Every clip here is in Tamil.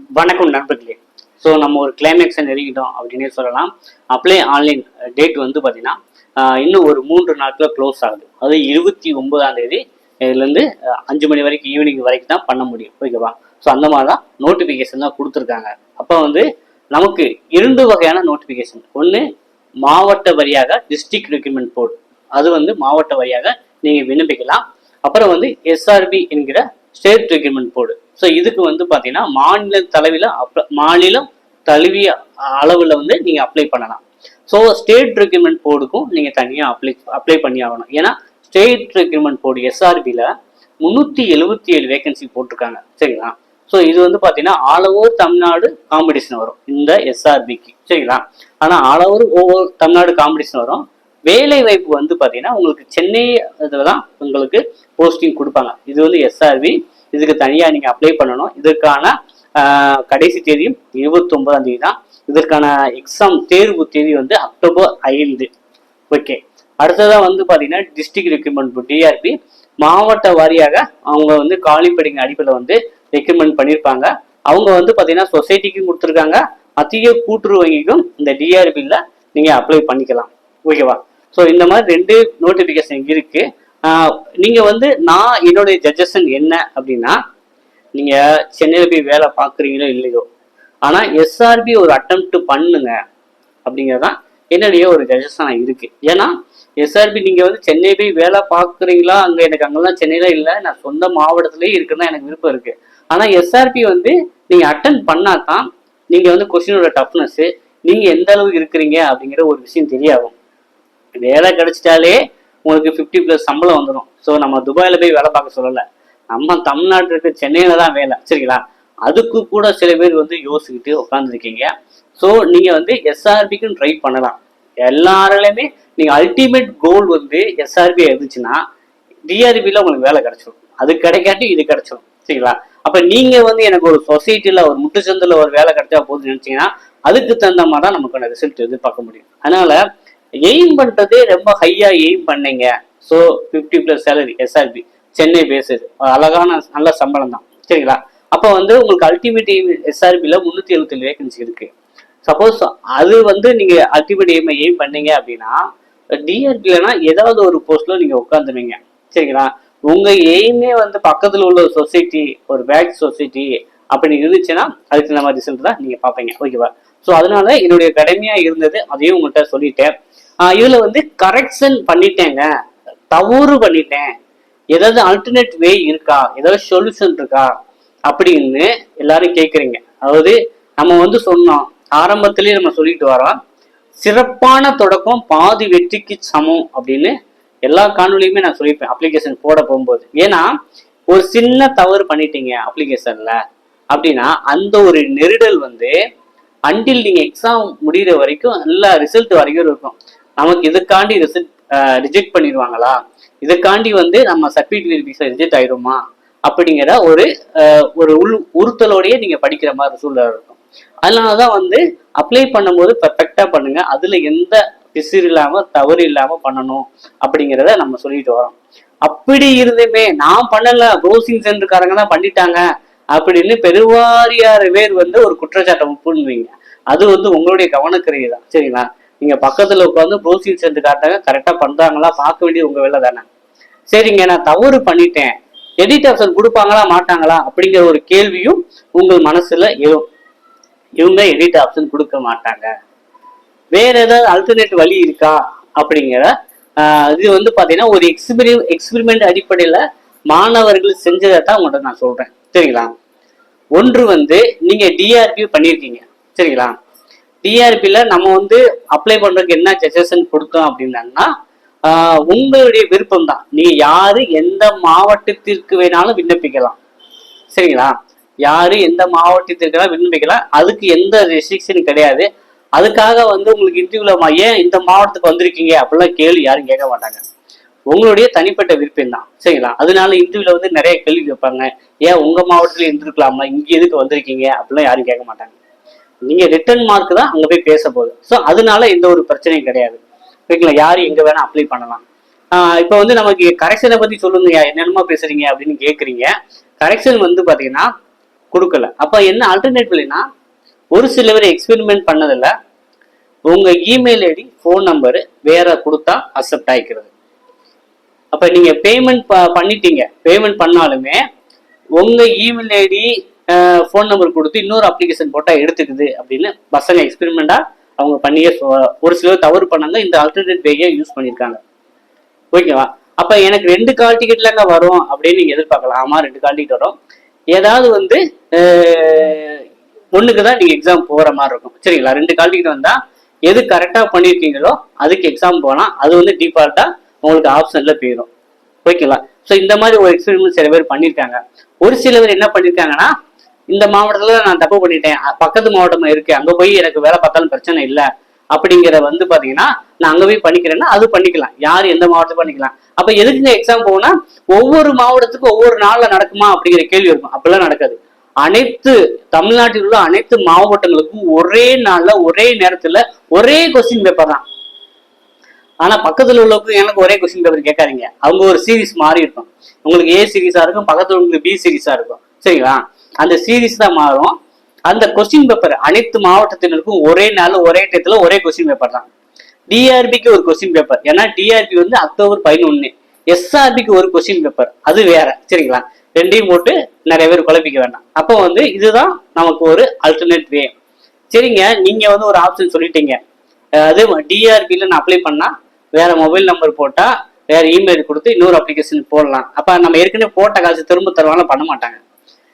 வணக்கம் நண்பர்களே. ஸோ நம்ம ஒரு கிளைமேக்ஸை நெருங்கிட்டோம் அப்படின்னே சொல்லலாம். அப்ளை ஆன்லைன் டேட் வந்து பார்த்தீங்கன்னா இன்னும் ஒரு 3 நாட்களில் க்ளோஸ் ஆகுது. அது 29ஆம் தேதி இதுலேருந்து 5 மணி வரைக்கும் ஈவினிங் வரைக்கும் தான் பண்ண முடியும். ஓகேவா? ஸோ அந்த மாதிரி தான் நோட்டிஃபிகேஷன் தான் கொடுத்துருக்காங்க. அப்போ வந்து நமக்கு 2 வகையான நோட்டிஃபிகேஷன். ஒன்று மாவட்ட வாரியாக டிஸ்ட்ரிக்ட் ரெக்ரூட்மெண்ட் போர்டு, அது வந்து மாவட்ட வாரியாக நீங்கள் விண்ணப்பிக்கலாம். அப்புறம் வந்து எஸ்ஆர்பி என்கிற ஸ்டேட் ரெக்ரூட்மெண்ட் போர்டு. ஸோ இதுக்கு வந்து பார்த்தீங்கன்னா மாநிலம் தழுவிய அளவில் வந்து நீங்கள் அப்ளை பண்ணலாம். ஸோ ஸ்டேட் ரெக்ரூட்மெண்ட் போர்டுக்கும் நீங்கள் தனியாக அப்ளை பண்ணி ஆகணும். ஏன்னா ஸ்டேட் ரெக்ரூட்மெண்ட் போர்டு எஸ்ஆர்பியில் 377 வேகன்சி போட்டிருக்காங்க. சரிங்களா? ஸோ இது வந்து பார்த்தீங்கன்னா ஆல் ஓவர் தமிழ்நாடு காம்படிஷன் வரும் இந்த எஸ்ஆர்பிக்கு. சரிங்களா? ஆனால் ஆல் ஓவர் தமிழ்நாடு காம்படிஷன் வரும். வேலை வாய்ப்பு வந்து பார்த்தீங்கன்னா உங்களுக்கு சென்னை இதில் தான் உங்களுக்கு போஸ்டிங் கொடுப்பாங்க. இது வந்து எஸ்ஆர்பி, இதுக்கு தனியாக நீங்கள் அப்ளை பண்ணணும். இதற்கான கடைசி தேதியும் 29ஆம் தேதி தான். இதற்கான எக்ஸாம் தேர்வு தேதி வந்து அக்டோபர் 5. ஓகே. அடுத்ததாக வந்து பார்த்தீங்கன்னா டிஸ்ட்ரிக்ட் ரெக்ரூட்மெண்ட் டிஆர்பி மாவட்ட வாரியாக அவங்க வந்து காலிப்படிங்க அடிப்படையில் வந்து ரெக்ரூட்மெண்ட் பண்ணியிருப்பாங்க. அவங்க வந்து பார்த்தீங்கன்னா சொசைட்டிக்கும் கொடுத்துருக்காங்க, மத்திய கூட்டுறவு வங்கிக்கும் இந்த டிஆர்பியில் நீங்கள் அப்ளை பண்ணிக்கலாம். ஓகேவா? ஸோ இந்த மாதிரி 2 நோட்டிஃபிகேஷன் இருக்கு. நீங்கள் வந்து என்னுடைய சஜஷன் என்ன அப்படின்னா, நீங்கள் சென்னையில் போய் வேலை பார்க்குறீங்களோ இல்லையோ, ஆனால் எஸ்ஆர்பி ஒரு அட்டெம்ப்ட் பண்ணுங்க அப்படிங்கிறதான் என்னுடைய ஒரு சஜஷனாக இருக்கு. ஏன்னா எஸ்ஆர்பி நீங்கள் வந்து சென்னை போய் வேலை பார்க்குறீங்களா, எனக்கு அங்கெல்லாம் சென்னையில இல்லை, நான் சொந்த மாவட்டத்திலேயே இருக்குன்னா எனக்கு விருப்பம் இருக்கு. ஆனால் எஸ்ஆர்பி வந்து நீங்கள் அட்டென்ட் பண்ணாதான் நீங்கள் வந்து கொஸ்டினோட டஃப்னஸ், நீங்கள் எந்த அளவுக்கு இருக்கிறீங்க அப்படிங்கிற ஒரு விஷயம் தெரியாகும். வேலை கிடைச்சிட்டாலே உங்களுக்கு 50+ சம்பளம் வந்துடும். ஸோ நம்ம துபாயில் போய் வேலை பார்க்க சொல்லலை, நம்ம தமிழ்நாட்டில் இருக்க சென்னையில தான் வேலை. சரிங்களா? அதுக்கு கூட சில பேர் வந்து யோசிச்சுக்கிட்டு உட்காந்துருக்கீங்க. ஸோ நீங்கள் வந்து எஸ்ஆர்பிக்கும் ட்ரை பண்ணலாம். எல்லாருலையுமே நீங்கள் அல்டிமேட் கோல் வந்து எஸ்ஆர்பி இருந்துச்சுன்னா டிஆர்பியில் உங்களுக்கு வேலை கிடைச்சிடும். அது கிடைக்காட்டி இது கிடைச்சிடும். சரிங்களா? அப்போ நீங்கள் வந்து எனக்கு ஒரு சொசைட்டியில் ஒரு முட்டுச்சந்தில் ஒரு வேலை கிடைச்சா போதுன்னு நினச்சிங்கன்னா அதுக்கு தகுந்த மாதிரி தான் நமக்கான ரிசல்ட் எதிர்பார்க்க முடியும். அதனால எய்ம் பண்ணுறதே ரொம்ப ஹையாக எய்ம் பண்ணீங்க. ஸோ 50+ சேலரி எஸ்ஆர்பி சென்னை பேசுது, அழகான நல்ல சம்பளம் தான். சரிங்களா? அப்போ வந்து உங்களுக்கு அல்டிமேட் எய்ம் எஸ்ஆர்பியில் 377 வேகன்சி இருக்கு. சப்போஸ் அது வந்து நீங்கள் அல்டிமேட் எய்ம் பண்ணீங்க அப்படின்னா டிஆர்பிலனா ஏதாவது ஒரு போஸ்ட்ல நீங்கள் உட்காந்துருவீங்க. சரிங்களா? உங்கள் எய்மே வந்து பக்கத்தில் உள்ள ஒரு சொசைட்டி, ஒரு பேக் சொசைட்டி அப்படி இருந்துச்சுன்னா அதுக்கு இந்த மாதிரி ரிசல்ட் தான் நீங்கள் பார்ப்பீங்க. ஓகேவா? ஸோ அதனால என்னுடைய கடமையாக இருந்தது, அதையும் உங்கள்கிட்ட சொல்லிட்டேன். இதில் வந்து கரெக்ஷன் பண்ணிட்டேங்க, தவறு பண்ணிட்டேன், ஏதாவது ஆல்டர்னேட் வே இருக்கா, ஏதாவது சொல்யூஷன் இருக்கா அப்படின்னு எல்லாரும் கேட்குறீங்க. அதாவது நம்ம வந்து சொன்னோம், ஆரம்பத்திலேயே நம்ம சொல்லிட்டு வரோம், சிறப்பான தொடக்கம் பாதி வெற்றிக்கு சமம் அப்படின்னு எல்லா காணொலியுமே நான் சொல்லியிருப்பேன் அப்ளிகேஷன் போட போகும்போது. ஏன்னா ஒரு சின்ன தவறு பண்ணிட்டீங்க அப்ளிகேஷன்ல அப்படின்னா அந்த ஒரு நெருடல் வந்து அன்டில் நீங்க எக்ஸாம் முடிகிற வரைக்கும் நல்ல ரிசல்ட் வரைக்கும் இருக்கும். நமக்கு இதுக்காண்டி ரிஜெக்ட் பண்ணிடுவாங்களா, இதுக்காண்டி வந்து நம்ம சர்டிஃபிகேட் வெரிஃபிகேஷன் ரிஜெக்ட் ஆயிடுமா அப்படிங்கிற ஒரு உறுத்தலோடையே நீங்க படிக்கிற மாதிரி சூழ்நிலை இருக்கும். அதனாலதான் வந்து அப்ளை பண்ணும்போது பெர்ஃபெக்டா பண்ணுங்க, அதுல எந்த பிசிறு இல்லாம தவறு இல்லாம பண்ணணும் அப்படிங்கிறத நம்ம சொல்லிட்டு வரோம். அப்படி இருந்துமே நான் பண்ணல, ப்ரௌசிங் சென்டர்காரங்க தான் பண்ணிட்டாங்க அப்படின்னு பெருவாரியார பேர் வந்து ஒரு குற்றச்சாட்டை பண்ணுவீங்க. அது வந்து உங்களுடைய கவனக்குறைவு தான். சரிங்களா? நீங்க பக்கத்துல உட்காந்து ப்ரௌசிங் சென்டர் காட்டாங்க, கரெக்டா பண்றாங்களா பார்க்க வேண்டியது உங்க வேலை தானே. சரிங்க, நான் தவறு பண்ணிட்டேன், எடிட் ஆப்ஷன் கொடுப்பாங்களா மாட்டாங்களா அப்படிங்கிற ஒரு கேள்வியும் உங்கள் மனசுல எழும். இவங்க எடிட் ஆப்ஷன் கொடுக்க மாட்டாங்க, வேற ஏதாவது அல்டர்னேட் வழி இருக்கா அப்படிங்கிற இது வந்து பாத்தீங்கன்னா ஒரு எக்ஸ்பிரிமெண்ட் அடிப்படையில மாணவர்கள் செஞ்சதை தான் உங்கள்கிட்ட நான் சொல்றேன். சரிங்களா? ஒன்று வந்து நீங்க டிஆர்பி பண்ணியிருக்கீங்க. சரிங்களா? டிஆர்பியில் நம்ம வந்து அப்ளை பண்றதுக்கு என்ன சஜஷன் கொடுத்தோம் அப்படின்னாங்கன்னா உங்களுடைய விருப்பம் தான், நீங்க யாரு எந்த மாவட்டத்திற்கு வேணாலும் விண்ணப்பிக்கலாம். சரிங்களா? யாரு எந்த மாவட்டத்திற்கு விண்ணப்பிக்கலாம், அதுக்கு எந்த ரெஸ்ட்ரிக்ஷன் கிடையாது. அதுக்காக வந்து உங்களுக்கு இன்டர்வியூல ஏன் இந்த மாவட்டத்துக்கு வந்திருக்கீங்க அப்படிலாம் கேள்வி யாரும் கேட்க மாட்டாங்க. உங்களுடைய தனிப்பட்ட விருப்பம் தான். சரிங்களா? அதனால இன்டர்வியூல வந்து நிறைய கேள்வி கேட்பாங்க, ஏன் உங்க மாவட்டத்துல இருந்திருக்கலாமா, இங்க எதுக்கு வந்திருக்கீங்க அப்படிலாம் யாரும் கேட்க மாட்டாங்க. நீங்க ரிட்டர்ன் மார்க் தான் அங்க போய் பேச போகுது. ஸோ அதனால எந்த ஒரு பிரச்சனையும் கிடையாது. ஓகேங்களா? யாரு எங்க வேணா அப்ளை பண்ணலாம். இப்போ வந்து நமக்கு கரெக்ஷனை பத்தி சொல்லுங்க, என்னென்னமா பேசுறீங்க அப்படின்னு கேட்குறீங்க. கரெக்ஷன் வந்து பாத்தீங்கன்னா கொடுக்கல. அப்ப என்ன ஆல்டர்னேட் வேனா, ஒரு சில பேர் எக்ஸ்பெரிமெண்ட் பண்ணதில்ல, உங்க இமெயில் ஐடி ஃபோன் நம்பரு வேற கொடுத்தா அக்செப்ட் ஆகிக்கிறது. அப்ப நீங்க பேமெண்ட் பண்ணிட்டீங்க, பேமெண்ட் பண்ணாலுமே உங்க இமெயில் ஐடி ஃபோன் நம்பர் கொடுத்து இன்னொரு அப்ளிகேஷன் போட்டா எடுத்துக்குது அப்படின்னு பசங்க எக்ஸ்பெரிமெண்டா அவங்க பண்ணியே ஒரு சிலர் தவறு பண்ணாங்க. இந்த ஆல்டர்னேட் வேயை யூஸ் பண்ணியிருக்காங்க. ஓகேவா? அப்ப எனக்கு 2 கால் டிக்கெட்லங்க வரும் அப்படின்னு நீங்க எதிர்பார்க்கலாம். ஆமா, 2 கால் டிக்கெட் வரும். ஏதாவது வந்து ஒண்ணுக்கு தான் நீங்க எக்ஸாம் போற மாதிரி இருக்கும். சரிங்களா? 2 கால் டிக்கெட் வந்தா எது கரெக்டா பண்ணிருக்கீங்களோ அதுக்கு எக்ஸாம் போனா அது வந்து டிஃபால்ட்டா உங்களுக்கு ஆப்ஷன்ல போயிடும். ஓகேங்களா? ஸோ இந்த மாதிரி ஒரு எக்ஸ்பெரிமெண்ட் சில பேர் பண்ணியிருக்காங்க. ஒரு சில பேர் என்ன பண்ணியிருக்காங்கன்னா, இந்த மாவட்டத்துல நான் தப்பு பண்ணிட்டேன், பக்கத்து மாவட்டமா இருக்கு, அங்க போய் எனக்கு வேலை பார்த்தாலும் பிரச்சனை இல்லை அப்படிங்கிற வந்து பாத்தீங்கன்னா நான் அங்க போய் பண்ணிக்கிறேன்னா அது பண்ணிக்கலாம். யார் எந்த மாவட்டத்துக்கு பண்ணிக்கலாம். அப்ப எதுக்குங்க எக்ஸாம் போனா ஒவ்வொரு மாவட்டத்துக்கும் ஒவ்வொரு நாள்ல நடக்குமா அப்படிங்கிற கேள்வி இருக்கும். அப்படிலாம் நடக்காது. அனைத்து தமிழ்நாட்டில் உள்ள அனைத்து மாவட்டங்களுக்கும் ஒரே நாள்ல ஒரே நேரத்துல ஒரே கொஸ்டின் பேப்பர் தான். ஆனா பக்கத்துல உள்ளவங்க எனக்கு ஒரே கொஸ்டின் பேப்பர் கேட்காதீங்க. அவங்க ஒரு சீரீஸ் மாறி இருக்கும். உங்களுக்கு ஏ சீரீஸா இருக்கும், பக்கத்துல உங்களுக்கு பி சீரீஸா இருக்கும். சரிங்களா? அந்த சீரீஸ் தான் மாறும். அந்த கொஸ்டின் பேப்பர் அனைத்து மாவட்டத்தினருக்கும் ஒரே நாள் ஒரே டயத்துல ஒரே கொஸ்டின் பேப்பர் தான். டிஆர்பிக்கு ஒரு கொஸ்டின் பேப்பர், ஏன்னா டிஆர்பி வந்து அக்டோபர் 11. எஸ்ஆர்பிக்கு ஒரு கொஸ்டின் பேப்பர், அது வேற. சரிங்களா? ரெண்டையும் போட்டு நிறைய பேர் குழப்பிக்க வேண்டாம். அப்போ வந்து இதுதான் நமக்கு ஒரு அல்டர்னேட் வே. சரிங்க, நீங்க வந்து ஒரு ஆப்ஷன் சொல்லிட்டீங்க, அது டிஆர்பியில் நான் அப்ளை பண்ணா வேற மொபைல் நம்பர் போட்டா வேற இமெயில் கொடுத்து இன்னொரு அப்ளிகேஷன் போடலாம். அப்ப நம்ம ஏற்கனவே போட்ட காசு திரும்ப தருவாங்க, பண்ண மாட்டாங்க.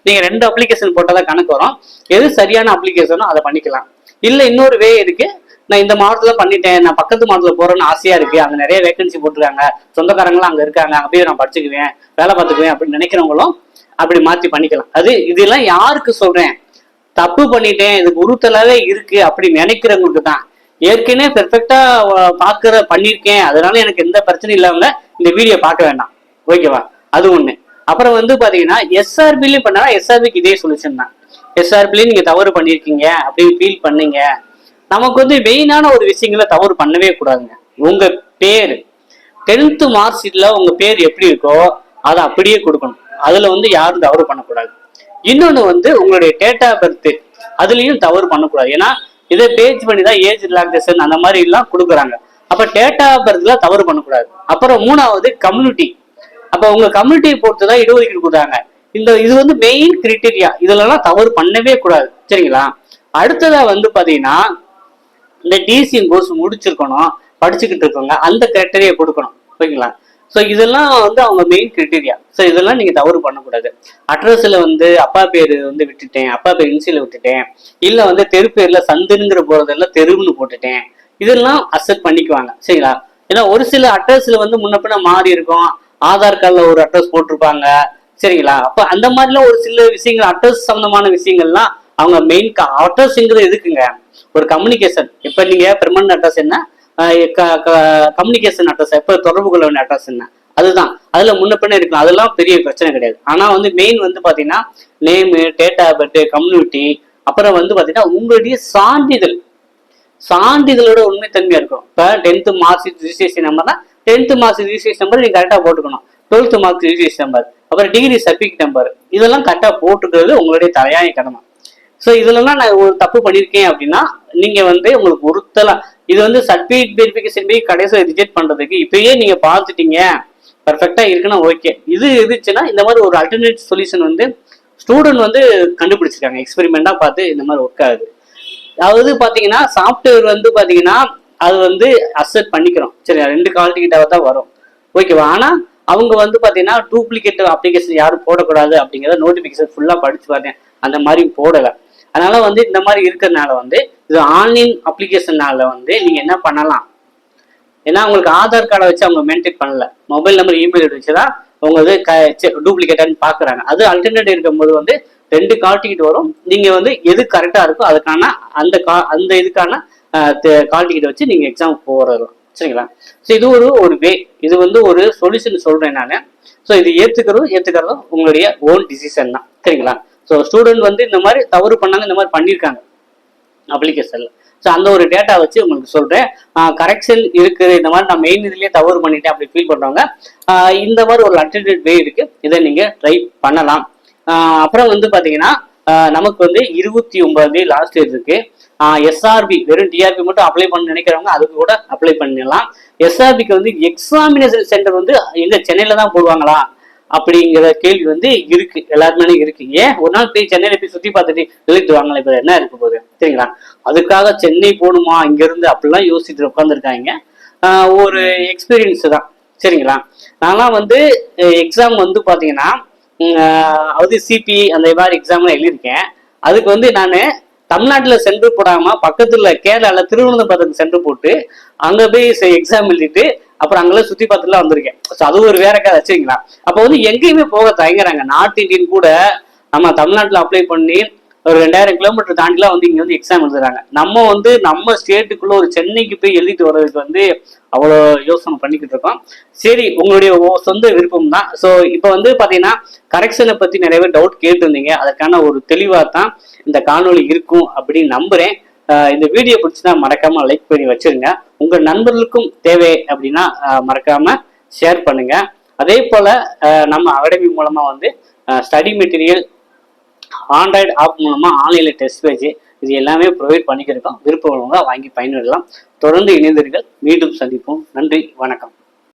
நீங்க 2 அப்ளிகேஷன் போட்டாதான் கணக்கு வரும். எது சரியான அப்ளிகேஷனோ அதை பண்ணிக்கலாம். இல்ல இன்னொரு வே இருக்கு, நான் இந்த மாவட்டத்துல பண்ணிட்டேன், நான் பக்கத்து மாவட்டத்துல போறேன்னு ஆசையா இருக்கு, அங்க நிறைய வேகன்சி போட்டுருக்காங்க, சொந்தக்காரங்களும் அங்க இருக்காங்க, அப்படியே நான் படிச்சுக்குவேன், வேலை பார்த்துக்குவேன் அப்படின்னு நினைக்கிறவங்களும் அப்படி மாத்தி பண்ணிக்கலாம். அது இதெல்லாம் யாருக்கு சொல்றேன், தப்பு பண்ணிட்டேன், இதுக்கு உறுத்தலாவே இருக்கு அப்படி நினைக்கிறவங்களுக்கு தான். ஏற்கனவே பெர்ஃபெக்டா பண்ணிருக்கேன், அதனால எனக்கு எந்த பிரச்சனையும் இல்லாம இந்த வீடியோ பார்க்க வேண்டாம். ஓகேவா? அது ஒண்ணு. அப்புறம் வந்து பாத்தீங்கன்னா எஸ்ஆர்பிலையும் பண்ணா எஸ்ஆர்பிக்கு இதே சொல்யூஷன் தான். எஸ்ஆர்பிலையும் நீங்க தவறு பண்ணிருக்கீங்க அப்படின்னு ஃபீல் பண்ணீங்க. நமக்கு வந்து மெயினான ஒரு விஷயங்களை தவறு பண்ணவே கூடாதுங்க. உங்க பேர் 10th மார்க் ஷீட்ல உங்க பேர் எப்படி இருக்கோ அதை அப்படியே கொடுக்கணும். அதுல வந்து யாரும் தவறு பண்ணக்கூடாது. இன்னொன்னு வந்து உங்களுடைய டேட் ஆஃப் பர்த், அதுலயும் தவறு பண்ணக்கூடாது. ஏன்னா இதை பேஜ் பண்ணி தான் ஏஜ் ரிலாக்ஸேஷன் அந்த மாதிரி எல்லாம் கொடுக்குறாங்க. அப்ப டேட் ஆஃப் பர்த்ல தவறு பண்ணக்கூடாது. அப்புறம் 3வது கம்யூனிட்டி. அப்ப உங்க கம்யூனிட்டியை பொறுத்துதான் இடஒதுக்கீடு கொடுத்தாங்க. இது வந்து மெயின் கிரிட்டீரியா, இதுலலாம் தவறு பண்ணவே கூடாது. சரிங்களா? அடுத்ததா வந்து பாத்தீங்கன்னா இந்த டிசிஎம் கோர்ஸ் முடிச்சிருக்கணும், படிச்சுக்கிட்டு இருக்கவங்க அந்த கிரைட்டீரியா கொடுக்கணும். ஓகேங்களா? ஸோ இதெல்லாம் வந்து அவங்க மெயின் கிரிட்டீரியா. ஸோ இதெல்லாம் நீங்க தவறு பண்ணக்கூடாது. அட்ரஸ்ல வந்து அப்பா பேர் வந்து விட்டுட்டேன், அப்பா பேர் இன்சியில விட்டுட்டேன், இல்ல வந்து தெரு பேர்ல சந்துங்கிற போறதெல்லாம் தெருவுன்னு போட்டுட்டேன், இதெல்லாம் அக்செப்ட் பண்ணிக்குவாங்க. சரிங்களா? ஏன்னா ஒரு சில அட்ரஸ்ல வந்து முன்ன பின்ன மாறி இருக்கும், ஆதார் கார்டுல ஒரு அட்ரஸ் போட்டிருப்பாங்க. சரிங்களா? அப்ப அந்த மாதிரிலாம் ஒரு சில விஷயங்கள், அட்ரஸ் சம்பந்தமான விஷயங்கள்லாம் அவங்க மெயின் அட்ரஸ்ங்கிறது எதுக்குங்க? ஒரு கம்யூனிகேஷன். இப்ப நீங்க பெர்மனன்ட் அட்ரஸ் என்ன, கம்யூனிகேஷன் அட்ரஸ், எப்ப தொடர்பு கொள்ள வேண்டிய அட்ரஸ் என்ன, அதுதான். அதுல முன்ன பின்ன இருக்கலாம், அதெல்லாம் பெரிய பிரச்சனை கிடையாது. ஆனா வந்து மெயின் வந்து பாத்தீங்கன்னா name, date of birth, community, அப்புறம் வந்து பாத்தீங்கன்னா உங்களுடைய சான்றிதழோட உண்மைத்தன்மையா இருக்கும். இப்ப 10th மார்க் ரிஜிஸ்ட்ரேஷன் நம்பர்னா 10th மார்க் ரிஜிஸ்ட்ரேஷன் நம்பர் நீங்க கரெக்டா போட்டுக்கணும். 12th மார்க் ரிஜிஸ்ட்ரேஷன் நம்பர், அப்புறம் டிகிரி சர்டிபிகேட் நம்பர், இதெல்லாம் கரெக்டா போட்டுக்கிறது உங்களுடைய தலையாய கடமை. ஸோ இதுலலாம் நான் ஒரு தப்பு பண்ணியிருக்கேன் அப்படின்னா நீங்க வந்து உங்களுக்கு உறுத்தலா இது வந்து சர்டிஃபிகேட் வெரிஃபிகேஷன் போய் கடைசியில் ரிஜெக்ட் பண்றதுக்கு இப்பயே நீங்க பார்த்துட்டீங்க பர்ஃபெக்டா இருக்குன்னா ஓகே. இது இருந்துச்சுன்னா இந்த மாதிரி ஒரு அல்டர்னேட் சொல்யூஷன் வந்து ஸ்டூடெண்ட் வந்து கண்டுபிடிச்சிருக்காங்க, எக்ஸ்பெரிமெண்டா பார்த்து இந்த மாதிரி ஒர்க் ஆகுது. அதாவது பாத்தீங்கன்னா சாஃப்ட்வேர் வந்து பாத்தீங்கன்னா அது வந்து அக்செப்ட் பண்ணிக்கிறோம். சரி, 2 குவாலிட்டிகிட்ட தான் வரும். ஓகேவா? ஆனா அவங்க வந்து பாத்தீங்கன்னா டூப்ளிகேட் அப்ளிகேஷன் யாரும் போடக்கூடாது அப்படிங்கிறத நோட்டிபிகேஷன் ஃபுல்லா படிச்சு பார்த்தேன், அந்த மாதிரி போடலை. அதனால வந்து இந்த மாதிரி இருக்கிறதுனால வந்து இது ஆன்லைன் அப்ளிகேஷனால வந்து நீங்க என்ன பண்ணலாம், ஏன்னா உங்களுக்கு ஆதார் கார்டை வச்சு அவங்க மெயின்டைன் பண்ணல, மொபைல் நம்பர் இமெயில் வச்சுதான் உங்களுக்கு டூப்ளிகேட்டான்னு பாக்குறாங்க. அது அல்டர்னேட் இருக்கும்போது வந்து 2 கால் டிக்கெட் வரும். நீங்க வந்து எது கரெக்டா இருக்கோ அதுக்கான அந்த இதுக்கான கால் டிக்கெட் வச்சு நீங்க எக்ஸாம் போறதும். சரிங்களா? ஸோ இது ஒரு வே, இது வந்து ஒரு சொல்யூஷன் சொல்றேன் நான். ஸோ இது ஏத்துக்கிறதும் உங்களுடைய ஓன் டிசிஷன் தான். சரிங்களா? ஸோ ஸ்டூடெண்ட் வந்து இந்த மாதிரி தவறு பண்ணாங்க, இந்த மாதிரி பண்ணியிருக்காங்க அப்ளிகேஷன்ல. ஸோ அந்த ஒரு டேட்டா வச்சு உங்களுக்கு சொல்றேன். கரெக்ஷன் இருக்குது, இந்த மாதிரி நான் மெயின் இதுலயே தவறு பண்ணிட்டேன் அப்படி ஃபீல் பண்றவங்க இந்த மாதிரி ஒரு அல்டர்னேட் வே இருக்கு, இதை நீங்க ட்ரை பண்ணலாம். அப்புறம் வந்து பாத்தீங்கன்னா நமக்கு வந்து 29 லாஸ்ட் டேட் இருக்கு. எஸ்ஆர்பி வெறும் டிஆர்பி மட்டும் அப்ளை பண்ண நினைக்கிறவங்க அதுக்கு கூட அப்ளை பண்ணிடலாம். எஸ்ஆர்பிக்கு வந்து எக்ஸாமினேஷன் சென்டர் வந்து எங்க சென்னையில தான் போடுவாங்களா அப்படிங்கிற கேள்வி வந்து இருக்கு, எல்லாருமே இருக்கு. ஏன் ஒரு நாள் போய் சென்னையில போய் சுத்தி பார்த்துட்டு எழுதிட்டு வாங்கலாம், இப்ப என்ன இருக்க போகுது சரிங்களா? அதுக்காக சென்னை போகணுமா இங்க இருந்து அப்படிலாம் யோசிச்சுட்டு உட்காந்துருக்காங்க. ஒரு எக்ஸ்பீரியன்ஸ் தான் சரிங்களா? நான்லாம் வந்து எக்ஸாம் வந்து பாத்தீங்கன்னா அதாவது சிபி அந்த மாதிரி எக்ஸாம்லாம் எழுதியிருக்கேன். அதுக்கு வந்து நான் தமிழ்நாட்டில் சென்டர் போடாம பக்கத்துல கேரளால திருவனந்தபுரத்துக்கு சென்டர் போட்டு அங்க போய் எக்ஸாம் எழுதிட்டு அப்புறம் அங்கெல்லாம் சுத்தி பார்த்துலாம் வந்திருக்கேன். அது ஒரு வேற கதை வச்சுங்களா? அப்போ வந்து எங்கேயுமே போக தயங்குறாங்க. நார்த் இந்தியன் கூட நம்ம தமிழ்நாட்டில் அப்ளை பண்ணி ஒரு 2000 கிலோமீட்டர் தாண்டிலாம் வந்து இங்க வந்து எக்ஸாம் எழுதுறாங்க. நம்ம வந்து நம்ம ஸ்டேட்டுக்குள்ள ஒரு சென்னைக்கு போய் எழுதிட்டு வர்றதுக்கு வந்து அவ்வளோ யோசனை பண்ணிக்கிட்டு இருக்கோம். சரி, உங்களுடைய சொந்த விருப்பம் தான். ஸோ இப்போ வந்து பாத்தீங்கன்னா கரெக்ஷனை பத்தி நிறைய பேர் டவுட் கேட்டிருந்தீங்க. அதற்கான ஒரு தெளிவா தான் இந்த காணொலி இருக்கும் அப்படின்னு நம்புறேன். இந்த வீடியோ பிடிச்சுன்னா மறக்காம லைக் பண்ணி வச்சிருங்க. உங்க நண்பர்களுக்கும் தேவை அப்படின்னா மறக்காம ஷேர் பண்ணுங்க. அதே போல நம்ம அகாடமி மூலமா வந்து ஸ்டடி மெட்டீரியல், ஆண்ட்ராய்டு ஆப் மூலமா ஆன்லைன்ல டெஸ்ட் பேஜ் இது எல்லாமே ப்ரொவைட் பண்ணிக்கிருக்கோம். விருப்பம் வாங்கி பயன்பெறலாம். தொடர்ந்து இணைந்தீர்கள். மீண்டும் சந்திப்போம். நன்றி, வணக்கம்.